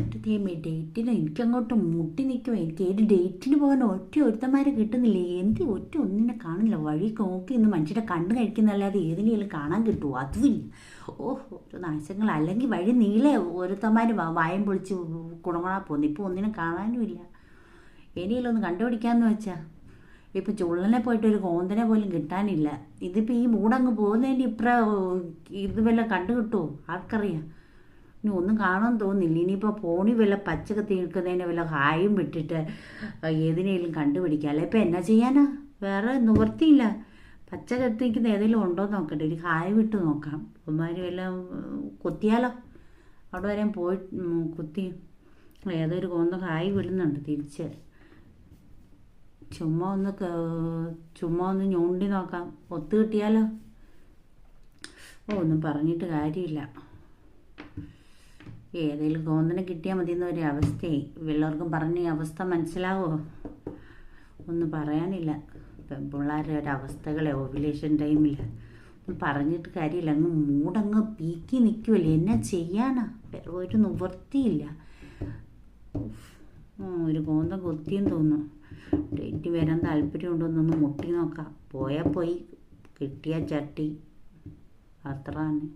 എന്നിട്ട് ഡേറ്റിന് എനിക്കങ്ങോട്ട് മുട്ടി നിൽക്കുമോ. എനിക്ക് ഏത് ഡേറ്റിന് പോകാൻ ഒരുത്തന്മാരെ കിട്ടുന്നില്ല. ഒന്നിനെ കാണില്ല. വഴി നോക്കി ഇന്ന് മനുഷ്യരെ കണ്ണ് കഴിക്കുന്നല്ലാതെ ഏതിനെങ്കിലും കാണാൻ കിട്ടുമോ? അതുമില്ല. ഓരോ നാശങ്ങൾ. അല്ലെങ്കിൽ വഴി നീളെ ഒരുത്തന്മാർ വായം പൊളിച്ച് കുണങ്ങണാ പോകുന്നു. ഇപ്പോൾ ഒന്നിനും കാണാനുമില്ല. ഇനിയെങ്കിലും ഒന്ന് കണ്ടുപിടിക്കാമെന്ന് വെച്ചാൽ ഇപ്പം ചുള്ളനെ പോയിട്ട് ഒരു കോന്തനെ പോലും കിട്ടാനില്ല. ഇതിപ്പോൾ ഈ മൂടങ്ങ് പോകുന്നതിൻ്റെ ഇത് വല്ല കണ്ടു കിട്ടുമോ? ആർക്കറിയാം. ഇനി ഒന്നും കാണാൻ തോന്നുന്നില്ല. ഇനിയിപ്പോൾ ഫോണിൽ വല്ല പച്ചക്ക് തീർക്കുന്നതിന് വല്ല ഹായും വിട്ടിട്ട് ഏതിനേലും കണ്ടുപിടിക്കാം. അല്ലെ ഇപ്പം എന്നാ ചെയ്യാനാ? വേറെ നിവൃത്തിയില്ല. പച്ച കത്തിക്കുന്ന ഏതെങ്കിലും ഉണ്ടോ എന്ന് നോക്കട്ടെ. ഒരു ഹായ് വിട്ട് നോക്കാം. അമ്മമാർ വല്ല കുത്തിയാലോ? അവിടെ വരെ പോയി കുത്തി ഏതൊരു കോന്ത ഹായ് വിടുന്നുണ്ട് തിരിച്ച്. ചുമ്മാ ഒന്ന് ഞോണ്ടി നോക്കാം. ഒത്തു കിട്ടിയാലോ? ഒന്നും പറഞ്ഞിട്ട് കാര്യമില്ല. ഏതെങ്കിലും കോന്തനെ കിട്ടിയാൽ മതി എന്നൊരു അവസ്ഥയായി. വല്ലവർക്കും പറഞ്ഞ അവസ്ഥ മനസ്സിലാവോ? ഒന്നും പറയാനില്ല. പെൺപിള്ളേരുടെ ഒരവസ്ഥകളെ ഓവുലേഷൻ ടൈമിൽ പറഞ്ഞിട്ട് കാര്യമില്ല. അങ്ങ് മൂടങ്ങ് പീക്കി നിൽക്കുമല്ലേ. എന്നാ ചെയ്യാനാ? വേറെ ഒരു നിവൃത്തിയില്ല. ഒരു കോന്തം കൊത്തിയെന്ന് തോന്നുന്നു. ഡേറ്റ് വരാൻ താല്പര്യമുണ്ടോന്നൊന്ന് മുട്ടി നോക്കാം. പോയാൽ പോയി, കിട്ടിയ ചട്ടി അത്ര തന്നെ.